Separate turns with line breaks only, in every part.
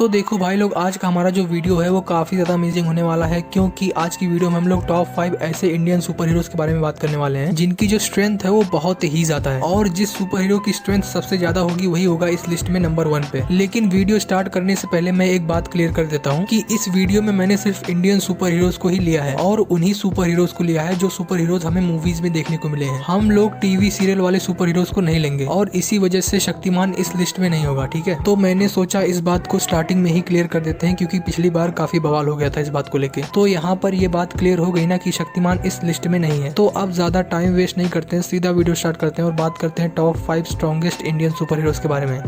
तो देखो भाई लोग, आज का हमारा जो वीडियो है वो काफी ज्यादा अमेजिंग होने वाला है, क्योंकि आज की वीडियो में हम लोग टॉप 5 ऐसे इंडियन सुपर हीरोज के बारे में बात करने वाले हैं जिनकी जो स्ट्रेंथ है वो बहुत ही ज्यादा है, और जिस सुपर हीरो की स्ट्रेंथ सबसे ज्यादा होगी वही होगा इस लिस्ट में नंबर 1 पे। लेकिन वीडियो स्टार्ट करने से पहले मैं एक बात क्लियर कर देता हूँ कि इस वीडियो में मैंने सिर्फ इंडियन सुपर हीरोज को ही लिया है और उन्हीं सुपर हीरोज को लिया है जो सुपर हीरोज हमें मूवीज में देखने को मिले हैं। हम लोग टीवी सीरियल वाले सुपर हीरोज को नहीं लेंगे और इसी वजह से शक्तिमान इस लिस्ट में नहीं होगा, ठीक है। तो मैंने सोचा इस बात को स्टार्टिंग में ही क्लियर कर देते हैं, क्योंकि पिछली बार काफी बवाल हो गया था इस बात को लेके। तो यहाँ पर ये बात क्लियर हो गई ना कि शक्तिमान इस लिस्ट में नहीं है। तो अब ज्यादा टाइम वेस्ट नहीं करते हैं, सीधा वीडियो स्टार्ट करते हैं और बात करते हैं top 5 strongest Indian super heroes के बारे में।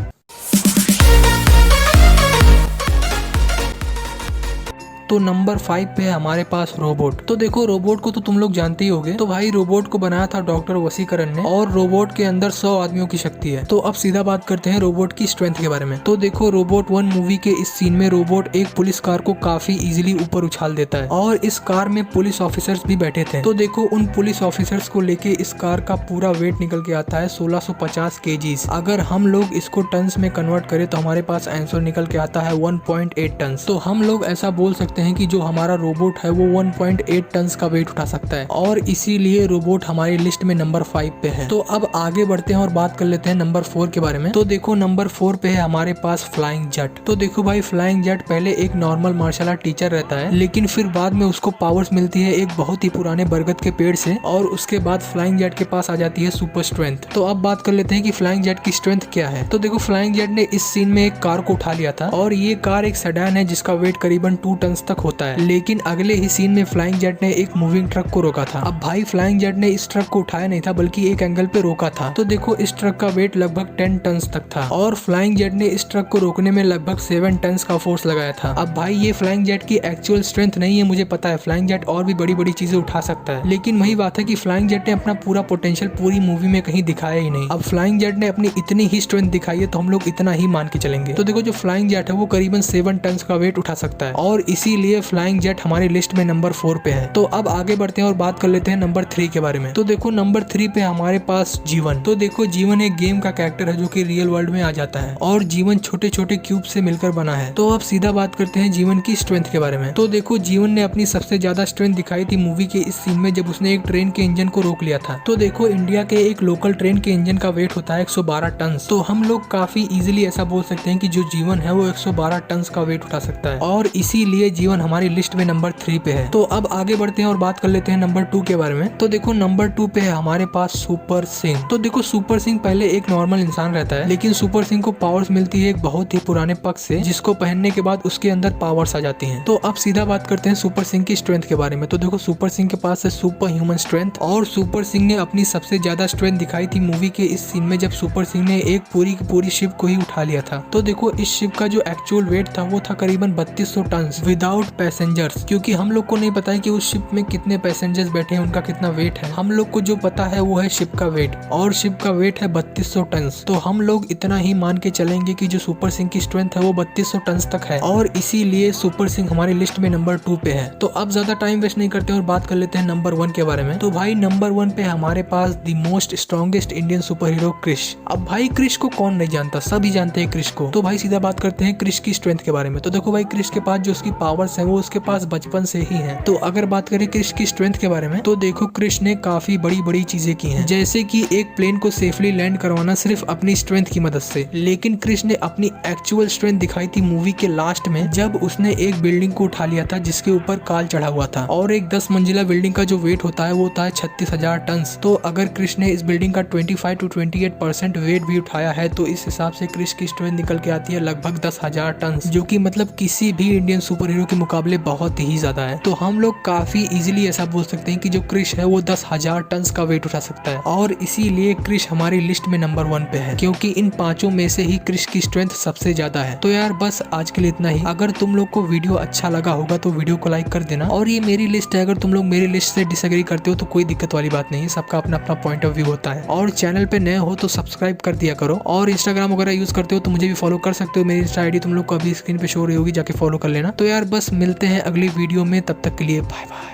तो नंबर 5 पे है हमारे पास रोबोट। तो देखो, रोबोट को तो तुम लोग जानते ही होगे। तो भाई रोबोट को बनाया था डॉक्टर वसीकरण ने और रोबोट के अंदर 100 आदमियों की शक्ति है। तो अब सीधा बात करते हैं रोबोट की स्ट्रेंथ के बारे में। तो देखो, रोबोट 1 मूवी के इस सीन में रोबोट एक पुलिस कार को काफी इजीली ऊपर उछाल देता है और इस कार में पुलिस ऑफिसर्स भी बैठे थे। तो देखो, उन पुलिस ऑफिसर्स को लेके इस कार का पूरा वेट निकल के आता है 1650 kgs। अगर हम लोग इसको टन्स में कन्वर्ट करें तो हमारे पास आंसर निकल के आता है 1.8 टन। तो हम लोग ऐसा बोल सकते हैं कि जो हमारा रोबोट है वो 1.8 टन्स का वेट उठा सकता है और इसीलिए रोबोट हमारी लिस्ट में नंबर 5 पे है। तो अब आगे बढ़ते हैं और बात कर लेते हैं नंबर 4 के बारे में। तो देखो, नंबर 4 पे है हमारे पास फ्लाइंग जेट। तो देखो भाई, फ्लाइंग जेट पहले एक नॉर्मल मार्शल आर्ट टीचर रहता है, लेकिन फिर बाद में उसको पावर्स मिलती है एक बहुत ही पुराने बरगद के पेड़ से, और उसके बाद फ्लाइंग जेट के पास आ जाती है सुपर स्ट्रेंथ। तो अब बात कर लेते हैं कि फ्लाइंग जेट की स्ट्रेंथ क्या है। तो देखो, फ्लाइंग जेट ने इस सीन में एक कार को उठा लिया था और ये कार एक सेडान है जिसका वेट करीबन 2 टन तक होता है। लेकिन अगले ही सीन में फ्लाइंग जेट ने एक मूविंग ट्रक को रोका था। अब भाई, फ्लाइंग जेट ने इस ट्रक को उठाया नहीं था बल्कि एक एंगल पे रोका था। तो देखो, इस ट्रक का वेट लगभग 10 टन तक था और फ्लाइंग जेट ने इस ट्रक को रोकने में लगभग 7 टन का फोर्स लगाया था। अब भाई, ये फ्लाइंग जेट की एक्चुअल स्ट्रेंथ नहीं है, मुझे पता है फ्लाइंग जेट और भी बड़ी बड़ी चीजें उठा सकता है, लेकिन वही बात है कि फ्लाइंग जेट ने अपना पूरा पोटेंशियल पूरी मूवी में कहीं दिखाया ही नहीं। अब फ्लाइंग जेट ने अपनी इतनी ही स्ट्रेंथ दिखाई है तो हम लोग इतना ही मान के चलेंगे। तो देखो, जो फ्लाइंग जेट है वो करीबन 7 टन का वेट उठा सकता है और इसीलिए फ्लाइंग जेट हमारी लिस्ट में नंबर 4 पे है। तो अब आगे बढ़ते हैं और बात कर लेते हैं नंबर 3 के बारे में। तो देखो, नंबर 3 पे हमारे पास जीवन। तो देखो, जीवन एक गेम का कैरेक्टर है जो कि रियल वर्ल्ड में आ जाता है और जीवन छोटे छोटे क्यूब से मिलकर बना है। तो अब सीधा बात करते हैं जीवन की स्ट्रेंथ के बारे में। तो देखो, जीवन ने अपनी सबसे ज्यादा स्ट्रेंथ दिखाई थी मूवी के इस सीन में जब उसने एक ट्रेन के इंजन को रोक लिया था। तो देखो, इंडिया के एक लोकल ट्रेन के इंजन का वेट होता है 112 टन। तो हम लोग काफी इजीली ऐसा बोल सकते हैं कि जो जीवन है वो 112 टन का वेट उठा सकता है और इसीलिए जीवन हमारी लिस्ट में नंबर 3 पे है। तो अब आगे बढ़ते हैं और बात कर लेते हैं नंबर 2 के बारे में। तो देखो, नंबर 2 पे है हमारे पास सुपर सिंह। तो देखो, सुपर सिंह पहले एक नॉर्मल इंसान रहता है, लेकिन सुपर सिंह को पावर्स मिलती है एक बहुत ही पुराने पग से जिसको पहनने के बाद उसके अंदर पावर्स आ जाती हैं। तो अब सीधा बात करते हैं सुपर सिंह की स्ट्रेंथ के बारे में। तो देखो, सुपर सिंह के पास है सुपर ह्यूमन स्ट्रेंथ और सुपर सिंह ने अपनी सबसे ज्यादा स्ट्रेंथ दिखाई थी मूवी के इस सीन में जब सुपर सिंह ने एक पूरी की पूरी शिप को ही उठा लिया था। तो देखो, इस शिप का जो एक्चुअल वेट था वो था करीबन 3200 टन विदाउट पैसेंजर्स, क्योंकि हम लोग को नहीं पता है कि उस शिप में कितने पैसेंजर्स बैठे हैं, उनका कितना वेट है। हम लोग को जो पता है वो है शिप का वेट और शिप का वेट है 3200 टन। तो हम लोग इतना ही मान के चलेंगे कि जो सुपर सिंह की स्ट्रेंथ है वो 3200 टन तक है और इसीलिए सुपर सिंह हमारी लिस्ट में नंबर 2 पे है। तो अब ज्यादा टाइम वेस्ट नहीं करते और बात कर लेते हैं नंबर 1 के बारे में। तो भाई, नंबर 1 पे हमारे पास the most strongest Indian super hero Krrish. अब भाई, क्रिश को कौन नहीं जानता, सभी जानते हैं क्रिश को। तो भाई, सीधा बात करते हैं क्रिश की स्ट्रेंथ के बारे में। तो देखो भाई, क्रिश के पास जो उसकी पावर्स है वो उसके पास बचपन से ही है। तो अगर बात करें क्रिश की स्ट्रेंथ के बारे में, तो देखो, क्रिश ने काफी बड़ी बड़ी चीजें की हैं, जैसे कि एक प्लेन को सेफली लैंड करवाना सिर्फ अपनी स्ट्रेंथ की मदद से। लेकिन क्रिश ने अपनी एक्चुअल स्ट्रेंथ दिखाई थी मूवी के लास्ट में जब उसने एक बिल्डिंग को उठा लिया था जिसके ऊपर काल चढ़ा हुआ था और एक 10 मंजिला बिल्डिंग का जो वेट होता है वो होता है 36,000 टन। तो अगर क्रिश ने इस बिल्डिंग का 25 to 28% वेट भी उठाया है तो इस हिसाब से क्रिश की स्ट्रेंथ निकल के आती है लगभग 10,000 टन, जो कि मतलब किसी भी इंडियन सुपर हीरो के मुकाबले बहुत ही ज्यादा है। तो हम लोग काफी इजीली ऐसा बोल सकते हैं कि जो क्रिश है वो 10,000 टन का वेट उठा सकता है और इसीलिए क्रिश हमारी लिस्ट में नंबर 1 पे है, क्योंकि इन पांचों में से ही क्रिश की स्ट्रेंथ सबसे ज्यादा है। तो यार बस आज के लिए इतना ही। अगर तुम लोग को वीडियो अच्छा लगा होगा तो वीडियो को लाइक कर देना और ये मेरी लिस्ट है, अगर तुम लोग मेरी लिस्ट से डिसएग्री करते हो तो कोई दिक्कत वाली बात नहीं है, सबका अपना अपना पॉइंट ऑफ व्यू होता है। और चैनल पे नए हो तो सब्सक्राइब कर दिया करो और इंस्टाग्राम वगैरह यूज करते हो तो मुझे भी फॉलो कर सकते हो। मेरी इंस्टा आईडी तुम लोग को अभी स्क्रीन पे शो रही होगी, जाके फॉलो कर लेना। तो यार बस मिलते हैं अगली वीडियो में, तब तक के लिए बाय बाय।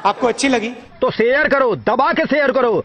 आपको अच्छी लगी
तो शेयर करो, दबा के शेयर करो।